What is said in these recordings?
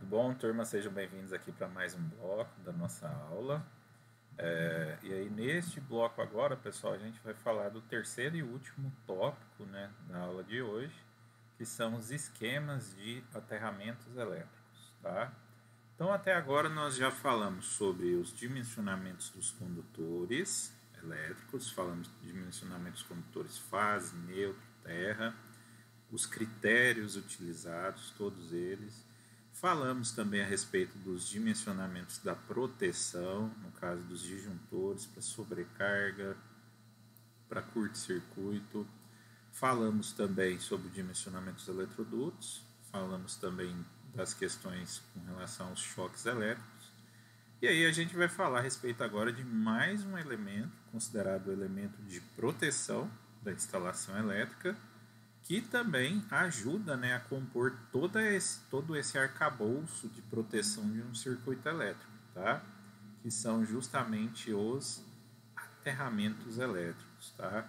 Tudo bom, turma? Sejam bem-vindos aqui para mais um bloco da nossa aula. E aí, neste bloco agora, pessoal, a gente vai falar do terceiro e último tópico, né, da aula de hoje, que são os esquemas de aterramentos elétricos, tá? Então, até agora nós já falamos sobre os dimensionamentos dos condutores elétricos, falamos de dimensionamentos dos condutores fase, neutro, terra, os critérios utilizados, todos eles. Falamos também a respeito dos dimensionamentos da proteção, no caso dos disjuntores, para sobrecarga, para curto-circuito. Falamos também sobre o dimensionamento dos eletrodutos. Falamos também das questões com relação aos choques elétricos. E aí a gente vai falar a respeito agora de mais um elemento, considerado o elemento de proteção da instalação elétrica, que também ajuda, né, a compor todo esse arcabouço de proteção de um circuito elétrico, tá? Que são justamente os aterramentos elétricos, tá?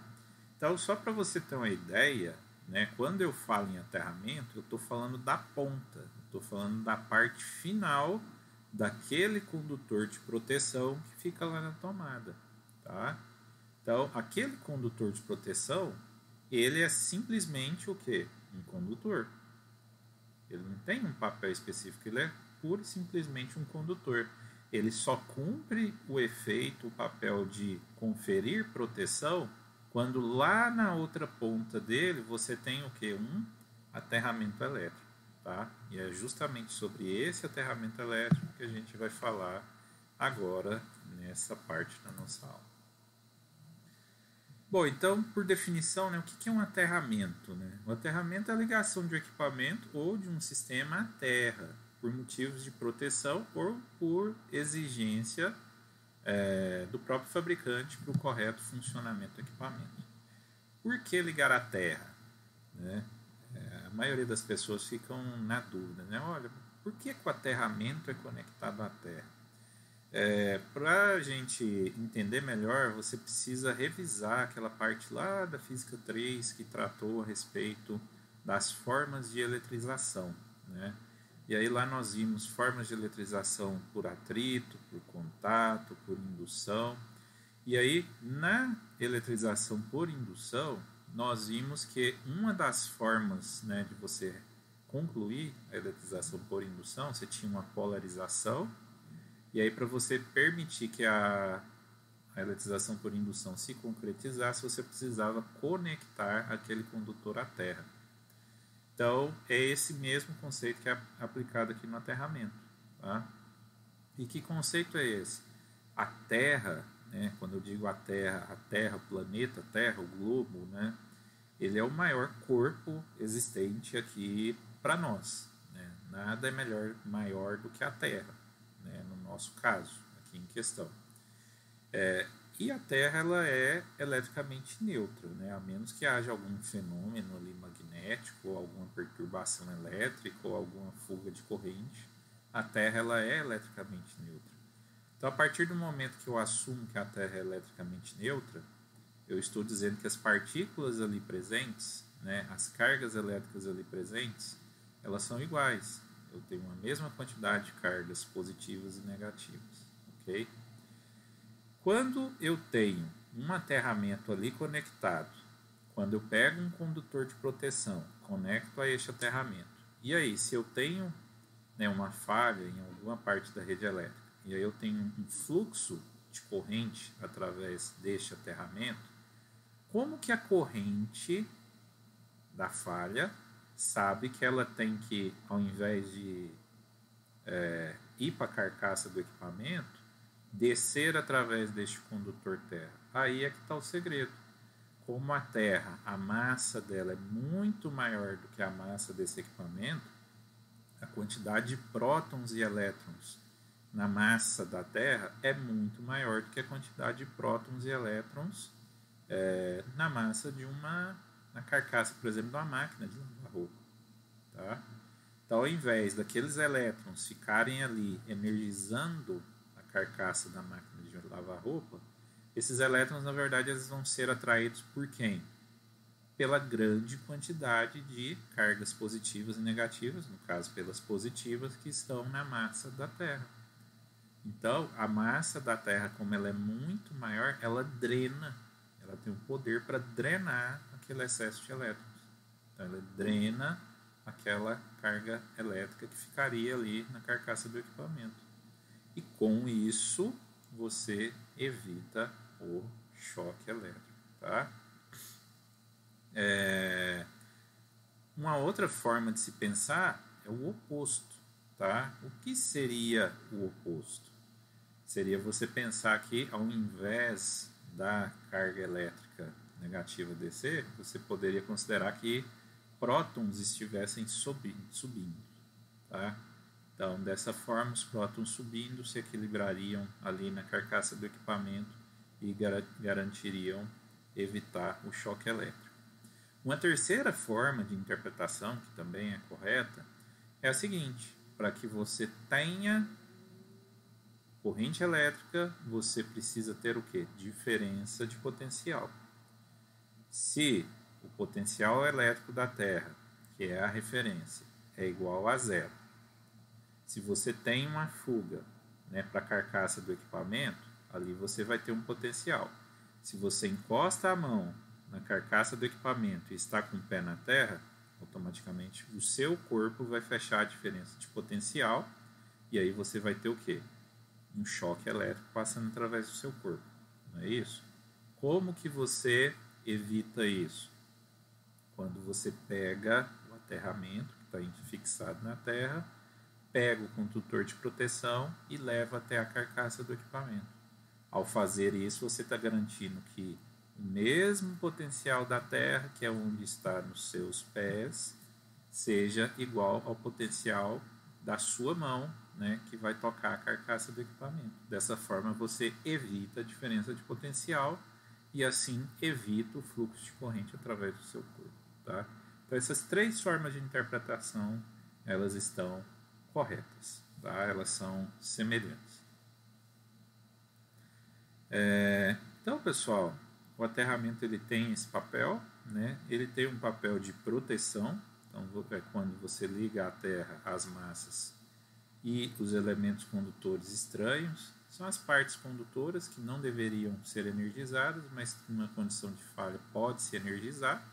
Então, só para você ter uma ideia, né, quando eu falo em aterramento, eu estou falando da ponta, estou falando da parte final daquele condutor de proteção que fica lá na tomada, tá? Então, aquele condutor de proteção, ele é simplesmente o quê? Um condutor. Ele não tem um papel específico, ele é pura e simplesmente um condutor. Ele só cumpre o efeito, o papel de conferir proteção quando lá na outra ponta dele você tem o quê? Um aterramento elétrico. Tá? E é justamente sobre esse aterramento elétrico que a gente vai falar agora nessa parte da nossa aula. Bom, então, por definição, né, o que é um aterramento? Né? O aterramento é a ligação de um equipamento ou de um sistema à terra, por motivos de proteção ou por exigência do próprio fabricante para o correto funcionamento do equipamento. Por que ligar à terra? Né? A maioria das pessoas ficam na dúvida, né? Olha, por que o aterramento é conectado à terra? Para a gente entender melhor, você precisa revisar aquela parte lá da Física 3 que tratou a respeito das formas de eletrização, né? E aí lá nós vimos formas de eletrização por atrito, por contato, por indução. E aí na eletrização por indução, nós vimos que uma das formas, né, de você concluir a eletrização por indução, você tinha uma polarização. E aí, para você permitir que a eletrização por indução se concretizasse, você precisava conectar aquele condutor à terra. Então, é esse mesmo conceito que é aplicado aqui no aterramento. Tá? E que conceito é esse? A Terra, né, quando eu digo a Terra, o planeta Terra, o globo, né, ele é o maior corpo existente aqui para nós. Né? Nada é maior do que a Terra. No nosso caso, aqui em questão. E a Terra ela é eletricamente neutra, né? A menos que haja algum fenômeno ali magnético, ou alguma perturbação elétrica, ou alguma fuga de corrente, a Terra ela é eletricamente neutra. Então, a partir do momento que eu assumo que a Terra é eletricamente neutra, eu estou dizendo que as partículas ali presentes, né, as cargas elétricas ali presentes, elas são iguais. Eu tenho a mesma quantidade de cargas positivas e negativas, ok? Quando eu tenho um aterramento ali conectado, quando eu pego um condutor de proteção, conecto a este aterramento, e aí se eu tenho, né, uma falha em alguma parte da rede elétrica, e aí eu tenho um fluxo de corrente através deste aterramento, como que a corrente da falha sabe que ela tem que, ao invés de ir para a carcaça do equipamento, descer através deste condutor terra? Aí é que está o segredo. Como a terra, a massa dela é muito maior do que a massa desse equipamento, a quantidade de prótons e elétrons na massa da terra é muito maior do que a quantidade de prótons e elétrons na massa de na carcaça, por exemplo, de uma máquina de lavar roupa. Tá? Então, ao invés daqueles elétrons ficarem ali energizando a carcaça da máquina de lavar roupa, esses elétrons, na verdade, eles vão ser atraídos por quem? pela grande quantidade de cargas positivas e negativas, no caso pelas positivas, que estão na massa da Terra. Então, a massa da Terra, como ela é muito maior, ela drena, ela tem um poder para drenar aquele excesso de elétrons. Então, ela drena aquela carga elétrica que ficaria ali na carcaça do equipamento. E com isso, você evita o choque elétrico, tá? Uma outra forma de se pensar é o oposto, tá? O que seria o oposto? Seria você pensar que ao invés da carga elétrica negativa descer, você poderia considerar que prótons estivessem subindo, tá? Então, dessa forma, os prótons subindo se equilibrariam ali na carcaça do equipamento e garantiriam evitar o choque elétrico. Uma terceira forma de interpretação, que também é correta, é a seguinte: para que você tenha corrente elétrica, você precisa ter o quê? Diferença de potencial. Se o potencial elétrico da Terra, que é a referência, é igual a zero, se você tem uma fuga, né, para a carcaça do equipamento, ali você vai ter um potencial. Se você encosta a mão na carcaça do equipamento e está com o pé na terra, automaticamente o seu corpo vai fechar a diferença de potencial e aí você vai ter o quê? Um choque elétrico passando através do seu corpo, não é isso? Como que você evita isso? Quando você pega o aterramento que está fixado na terra, pega o condutor de proteção e leva até a carcaça do equipamento. Ao fazer isso, você está garantindo que o mesmo potencial da Terra, que é onde está nos seus pés, seja igual ao potencial da sua mão, né, que vai tocar a carcaça do equipamento. Dessa forma, você evita a diferença de potencial e assim evita o fluxo de corrente através do seu corpo. Tá? Então, essas três formas de interpretação, elas estão corretas, tá? Elas são semelhantes. Então, pessoal, o aterramento ele tem esse papel, né? Ele tem um papel de proteção. Então, é quando você liga a terra às massas e os elementos condutores estranhos, são as partes condutoras que não deveriam ser energizadas, mas numa condição de falha pode se energizar.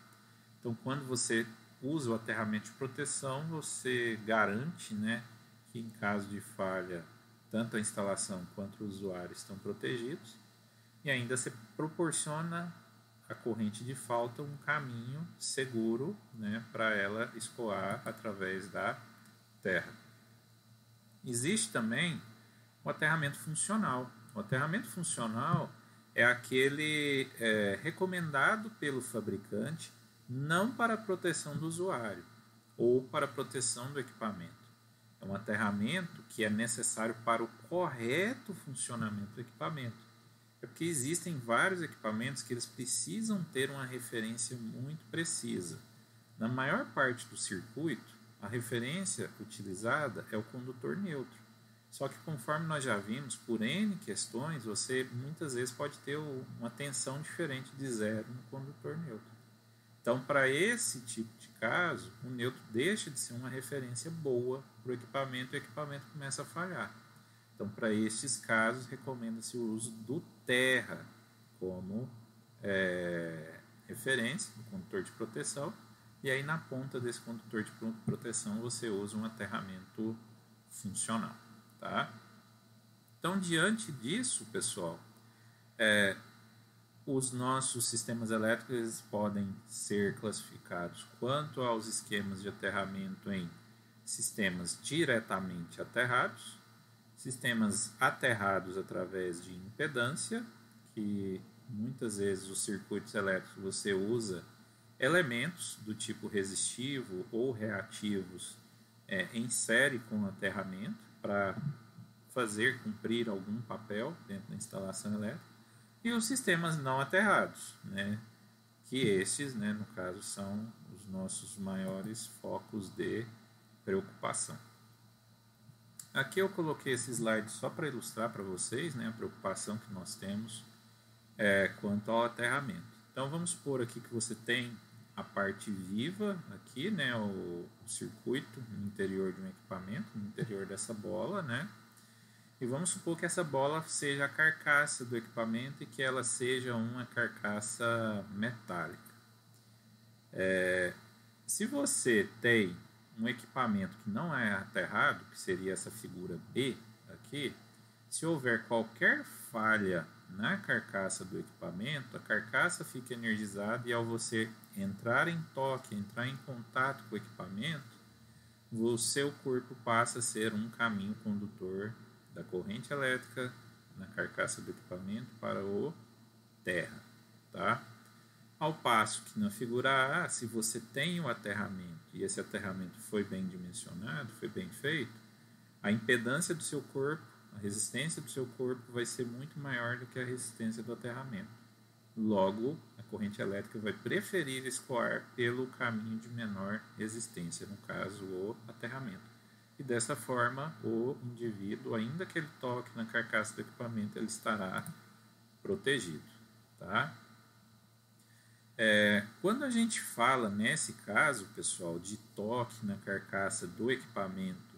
Então, quando você usa o aterramento de proteção, você garante, né, que em caso de falha, tanto a instalação quanto o usuário estão protegidos, e ainda se proporciona à corrente de falta um caminho seguro, né, para ela escoar através da terra. Existe também o aterramento funcional. O aterramento funcional é aquele recomendado pelo fabricante não para a proteção do usuário ou para a proteção do equipamento. É um aterramento que é necessário para o correto funcionamento do equipamento. É porque existem vários equipamentos que eles precisam ter uma referência muito precisa. Na maior parte do circuito, a referência utilizada é o condutor neutro. Só que conforme nós já vimos, por N questões, você muitas vezes pode ter uma tensão diferente de zero no condutor neutro. Então, para esse tipo de caso, o neutro deixa de ser uma referência boa para o equipamento e o equipamento começa a falhar. Então, para estes casos, recomenda-se o uso do terra como referência, do condutor de proteção, e aí na ponta desse condutor de proteção você usa um aterramento funcional. Tá? Então, diante disso, pessoal, os nossos sistemas elétricos podem ser classificados quanto aos esquemas de aterramento em sistemas diretamente aterrados, sistemas aterrados através de impedância, que muitas vezes os circuitos elétricos você usa elementos do tipo resistivo ou reativos em série com o aterramento para fazer cumprir algum papel dentro da instalação elétrica, e os sistemas não aterrados, né, que estes, né, no caso, são os nossos maiores focos de preocupação. Aqui eu coloquei esse slide só para ilustrar para vocês, né, a preocupação que nós temos quanto ao aterramento. Então vamos supor aqui que você tem a parte viva aqui, né, o circuito no interior de um equipamento, no interior dessa bola, né? E vamos supor que essa bola seja a carcaça do equipamento e que ela seja uma carcaça metálica. Se você tem um equipamento que não é aterrado, que seria essa figura B aqui, se houver qualquer falha na carcaça do equipamento, a carcaça fica energizada e ao você entrar em toque, entrar em contato com o equipamento, o seu corpo passa a ser um caminho condutor da corrente elétrica na carcaça do equipamento para o terra, tá? Ao passo que na figura A, se você tem o aterramento e esse aterramento foi bem dimensionado, foi bem feito, a impedância do seu corpo, a resistência do seu corpo vai ser muito maior do que a resistência do aterramento. Logo, a corrente elétrica vai preferir escoar pelo caminho de menor resistência, no caso, o aterramento. E dessa forma, o indivíduo, ainda que ele toque na carcaça do equipamento, ele estará protegido, tá? Quando a gente fala, nesse caso, pessoal, de toque na carcaça do equipamento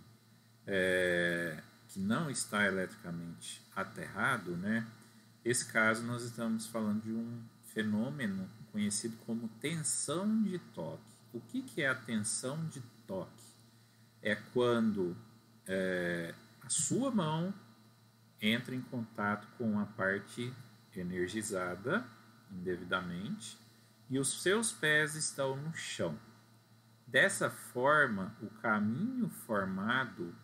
que não está eletricamente aterrado, né? Esse caso nós estamos falando de um fenômeno conhecido como tensão de toque. O que é a tensão de toque? É quando a sua mão entra em contato com a parte energizada indevidamente e os seus pés estão no chão. Dessa forma, o caminho formado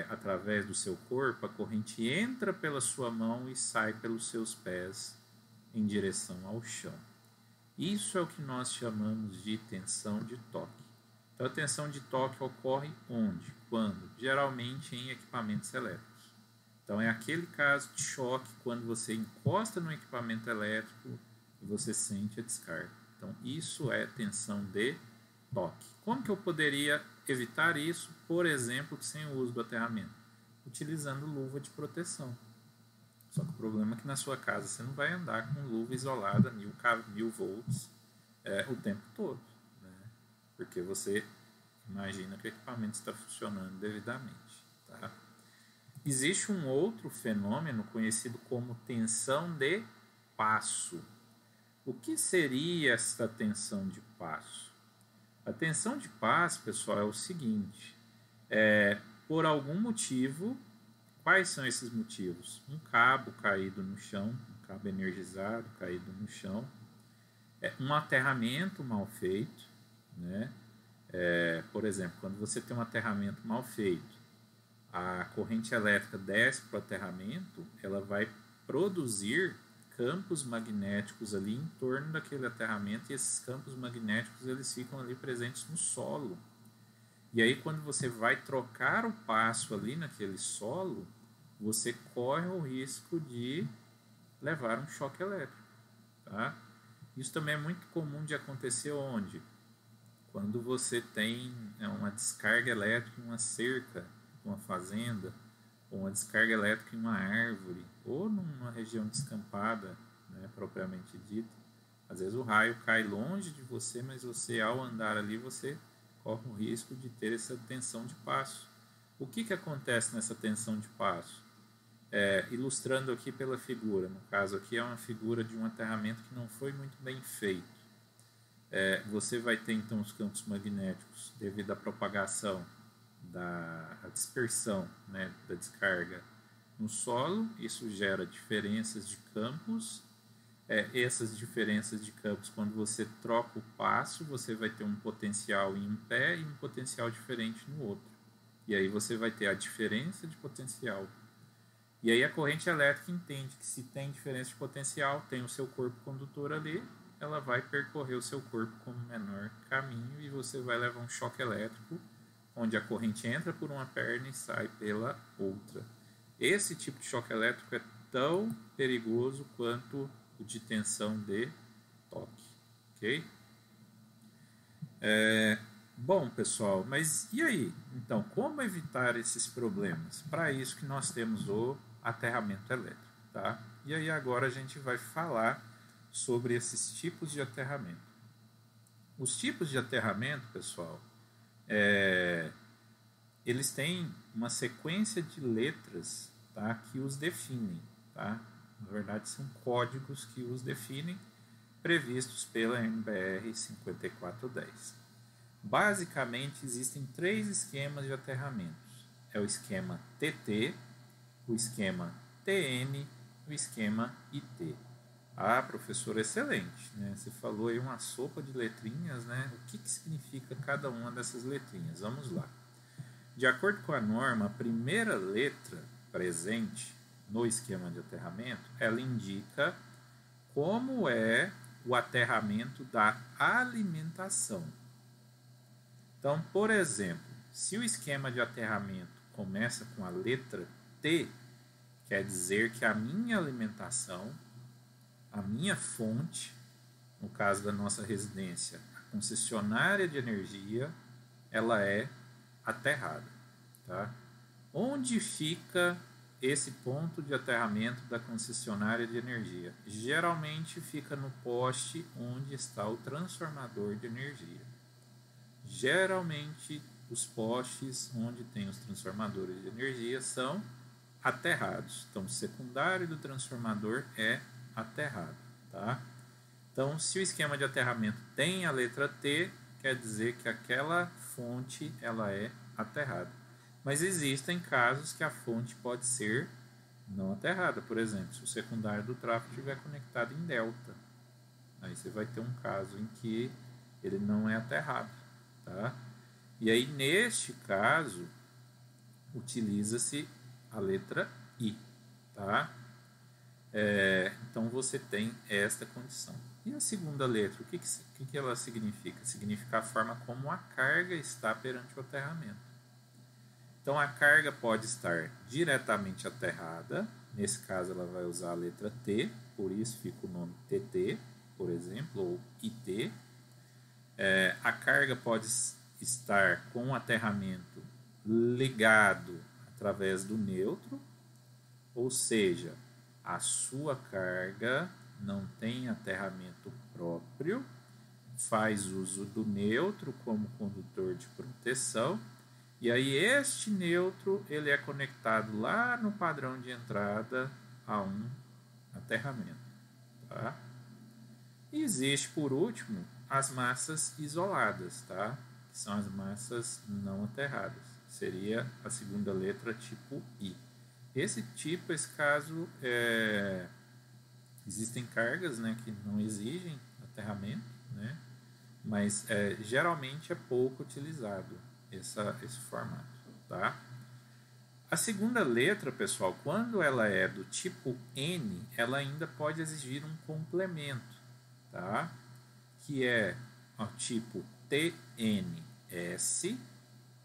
através do seu corpo, a corrente entra pela sua mão e sai pelos seus pés em direção ao chão. Isso é o que nós chamamos de tensão de toque. Então, a tensão de toque ocorre onde? Quando? Geralmente em equipamentos elétricos. Então, é aquele caso de choque quando você encosta no equipamento elétrico e você sente a descarga. Então, isso é tensão de toque. Como que eu poderia evitar isso, por exemplo, sem o uso do aterramento? Utilizando luva de proteção. Só que o problema é que na sua casa você não vai andar com luva isolada 1000 volts o tempo todo, né? Porque você imagina que o equipamento está funcionando devidamente, tá? Existe um outro fenômeno conhecido como tensão de passo. O que seria esta tensão de passo? A tensão de passo, pessoal, é o seguinte: por algum motivo, quais são esses motivos? Um cabo caído no chão, um cabo energizado caído no chão, um aterramento mal feito, né? Por exemplo, quando você tem um aterramento mal feito, a corrente elétrica desce para o aterramento, ela vai produzir campos magnéticos ali em torno daquele aterramento e esses campos magnéticos eles ficam ali presentes no solo. E aí quando você vai trocar o passo ali naquele solo, você corre o risco de levar um choque elétrico, tá? Isso também é muito comum de acontecer onde? Quando você tem uma descarga elétrica em uma cerca, uma fazenda, ou uma descarga elétrica em uma árvore, ou numa região descampada, né, propriamente dita. Às vezes o raio cai longe de você, mas você, ao andar ali, você corre o risco de ter essa tensão de passo. O que acontece nessa tensão de passo? Ilustrando aqui pela figura, no caso aqui é uma figura de um aterramento que não foi muito bem feito. Você vai ter então os campos magnéticos devido à propagação da dispersão, né, da descarga no solo. Isso gera diferenças de campos. Essas diferenças de campos, quando você troca o passo, você vai ter um potencial em um pé e um potencial diferente no outro. E aí você vai ter a diferença de potencial. E aí a corrente elétrica entende que se tem diferença de potencial, tem o seu corpo condutor ali, ela vai percorrer o seu corpo como menor caminho e você vai levar um choque elétrico, onde a corrente entra por uma perna e sai pela outra. Esse tipo de choque elétrico é tão perigoso quanto o de tensão de toque, ok? Bom, pessoal, mas e aí? Então, como evitar esses problemas? Para isso que nós temos o aterramento elétrico, tá? E aí agora a gente vai falar sobre esses tipos de aterramento. Os tipos de aterramento, pessoal, eles têm uma sequência de letras, tá, que os definem. Tá? Na verdade, são códigos que os definem, previstos pela NBR 5410. Basicamente, existem 3 esquemas de aterramentos. É o esquema TT, o esquema TN e o esquema IT. Ah, professor, excelente, né? Você falou aí uma sopa de letrinhas, né? O que significa cada uma dessas letrinhas? Vamos lá. De acordo com a norma, a primeira letra presente no esquema de aterramento, ela indica como é o aterramento da alimentação. Então, por exemplo, se o esquema de aterramento começa com a letra T, quer dizer que a minha alimentação, a minha fonte, no caso da nossa residência, a concessionária de energia, ela é aterrada. Tá? Onde fica esse ponto de aterramento da concessionária de energia? Geralmente fica no poste onde está o transformador de energia. Geralmente os postes onde tem os transformadores de energia são aterrados. Então o secundário do transformador é aterrado. Tá? Então, se o esquema de aterramento tem a letra T, quer dizer que aquela fonte ela é aterrada. Mas existem casos que a fonte pode ser não aterrada. Por exemplo, se o secundário do tráfego estiver conectado em delta, aí você vai ter um caso em que ele não é aterrado. Tá? E aí, neste caso, utiliza-se a letra I. Tá? Então, você tem esta condição. E a segunda letra, o que ela significa? Significa a forma como a carga está perante o aterramento. Então, a carga pode estar diretamente aterrada, nesse caso ela vai usar a letra T, por isso fica o nome TT, por exemplo, ou IT. A carga pode estar com o aterramento ligado através do neutro, ou seja, a sua carga não tem aterramento próprio, faz uso do neutro como condutor de proteção, e aí este neutro ele é conectado lá no padrão de entrada a um aterramento. Tá? E existe, por último, as massas isoladas, tá? Que são as massas não aterradas. Seria a segunda letra tipo I. Esse caso, existem cargas, né, que não exigem aterramento, né, mas geralmente é pouco utilizado esse formato. Tá? A segunda letra, pessoal, quando ela é do tipo N, ela ainda pode exigir um complemento, tá? Que é o tipo TNS,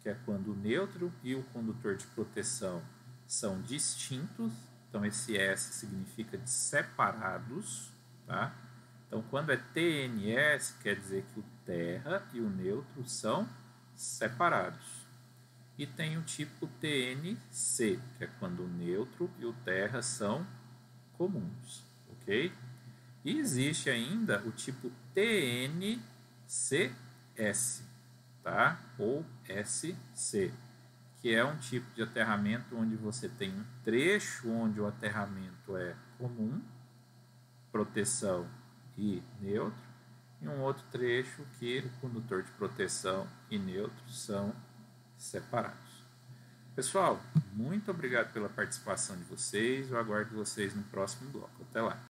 que é quando o neutro e o condutor de proteção são distintos. Então, esse S significa de separados. Tá? Então, quando é TNS, quer dizer que o terra e o neutro são separados. E tem o tipo TNC, que é quando o neutro e o terra são comuns. Ok? E existe ainda o tipo TNCS, tá? Ou SC, que é um tipo de aterramento onde você tem um trecho onde o aterramento é comum, proteção e neutro, e um outro trecho que o condutor de proteção e neutro são separados. Pessoal, muito obrigado pela participação de vocês, eu aguardo vocês no próximo bloco. Até lá!